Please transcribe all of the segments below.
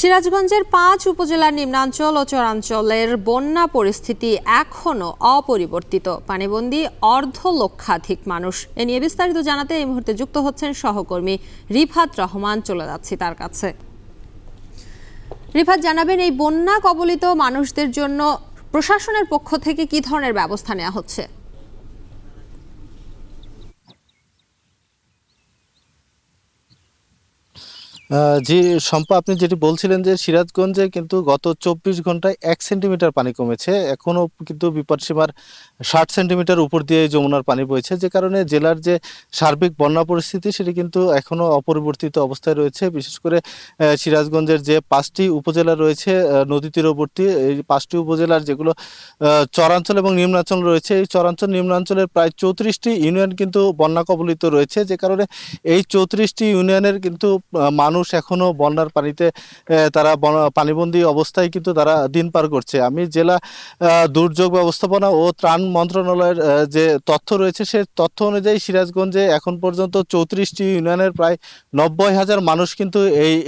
সিরাজগঞ্জের ৫ উপজেলার নিম্নাঞ্চল ও চরাঞ্চলের বন্যা পরিস্থিতি এখনো অপরিবর্তিত। পানিবন্দী অর্ধলক্ষাধিক মানুষ। এ নিয়ে বিস্তারিত জানাতে এই মুহূর্তে যুক্ত হচ্ছেন সহকর্মী রিফাত রহমান। চলে যাচ্ছি তার কাছে। রিফাত, জানাবেন এই বন্যা কবলিত মানুষদের জন্য প্রশাসনের পক্ষ থেকে কি ধরনের ব্যবস্থা নেওয়া হচ্ছে? জি শম্পা, আপনি যেটি বলছিলেন যে সিরাজগঞ্জে কিন্তু গত ২৪ ঘন্টায় ১ সেন্টিমিটার পানি কমেছে। এখনও কিন্তু বিপদসীমার ৬০ সেন্টিমিটার উপর দিয়ে যমুনার পানি বইছে, যে কারণে জেলার যে সার্বিক বন্যা পরিস্থিতি সেটি কিন্তু এখনও অপরিবর্তিত অবস্থায় রয়েছে। বিশেষ করে সিরাজগঞ্জের যে ৫টি উপজেলা রয়েছে নদী তীরবর্তী, এই ৫টি উপজেলার যেগুলো চরাঞ্চল এবং নিম্নাঞ্চল রয়েছে, এই চরাঞ্চল নিম্নাঞ্চলের প্রায় ৩৪টি ইউনিয়ন কিন্তু বন্যা কবলিত রয়েছে, যে কারণে এই ৩৪টি ইউনিয়নের কিন্তু মানুষ এখনো বন্যার পানিতে তারা পানিবন্দী অবস্থায় কিন্তু তারা দিন পার করছে। আমি জেলা দুর্যোগ ব্যবস্থাপনা ও ত্রাণ মন্ত্রণালয়ের যে তথ্য রয়েছে সে তথ্য অনুযায়ী সিরাজগঞ্জে এখন পর্যন্ত ৩৪টি ইউনিয়নের প্রায় ৯০,০০০ মানুষ কিন্তু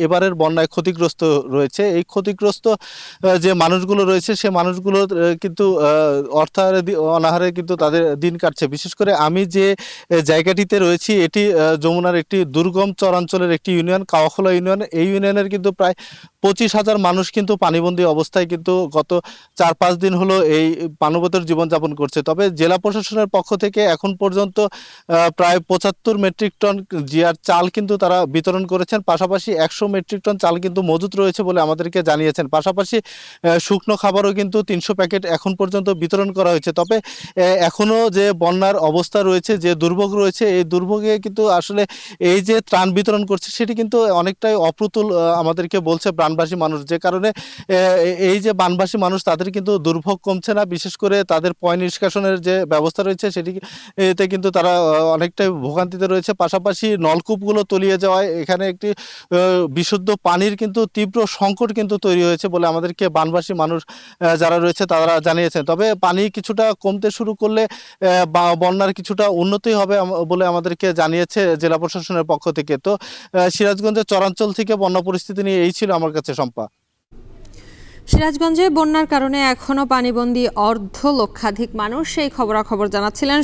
এবারের বন্যায় ক্ষতিগ্রস্ত রয়েছে। এই ক্ষতিগ্রস্ত যে মানুষগুলো রয়েছে সে মানুষগুলো কিন্তু অর্থাহারে অনাহারে কিন্তু তাদের দিন কাটছে। বিশেষ করে আমি যে জায়গাটিতে রয়েছি এটি যমুনার একটি দুর্গম চরাঞ্চলের একটি ইউনিয়ন, কাওয়াখোলা ইউনিয়ন। এই ইউনিয়নের কিন্তু প্রায় ২৫,০০০ মানুষ কিন্তু পানিবন্দী অবস্থায় কিন্তু গত ৪-৫ দিন হলো এই পানিবন্দীর জীবনযাপন করছে। তবে জেলা প্রশাসনের পক্ষ থেকে এখন পর্যন্ত প্রায় ৭৫ মেট্রিক টন জিআর চাল কিন্তু তারা বিতরণ করেছেন। পাশাপাশি ১০০ মেট্রিক টন চাল কিন্তু মজুত রয়েছে বলে আমাদেরকে জানিয়েছেন। পাশাপাশি শুকনো খাবারও কিন্তু ৩০০ প্যাকেট এখন পর্যন্ত বিতরণ করা হয়েছে। তবে এখনও যে বন্যার অবস্থা রয়েছে, যে দুর্ভোগ রয়েছে, এই দুর্ভোগে কিন্তু আসলে এই যে ত্রাণ বিতরণ করছে সেটি কিন্তু অনেকটাই অপ্রতুল আমাদেরকে বলছে বানবাসী মানুষ, যে কারণে এই যে বানবাসী মানুষ তাদের কিন্তু দুর্ভোগ কমছে না। বিশেষ করে তাদের পয় নিষ্কাশনের যে ব্যবস্থা রয়েছে সেটি এতে কিন্তু তারা অনেকটাই ভোগান্তিতে রয়েছে। পাশাপাশি নলকূপগুলো তলিয়ে যাওয়ায় এখানে একটি বিশুদ্ধ পানির কিন্তু তীব্র সংকট কিন্তু তৈরি হয়েছে বলে আমাদেরকে বানবাসী মানুষ যারা রয়েছে তারা জানিয়েছেন। তবে পানি কিছুটা কমতে শুরু করলে বন্যার কিছুটা উন্নতি হবে বলে আমাদেরকে জানিয়েছে জেলা প্রশাসনের পক্ষ থেকে। তো সিরাজগঞ্জের চরাঞ্চল থেকে বন্যা পরিস্থিতি নিয়ে এই ছিল আমার কাছে শম্পা। সিরাজগঞ্জে বন্যার কারণে এখনো পানিবন্দী অর্ধলক্ষাধিক মানুষ। সেই খবরাখবর জানাচ্ছিলেন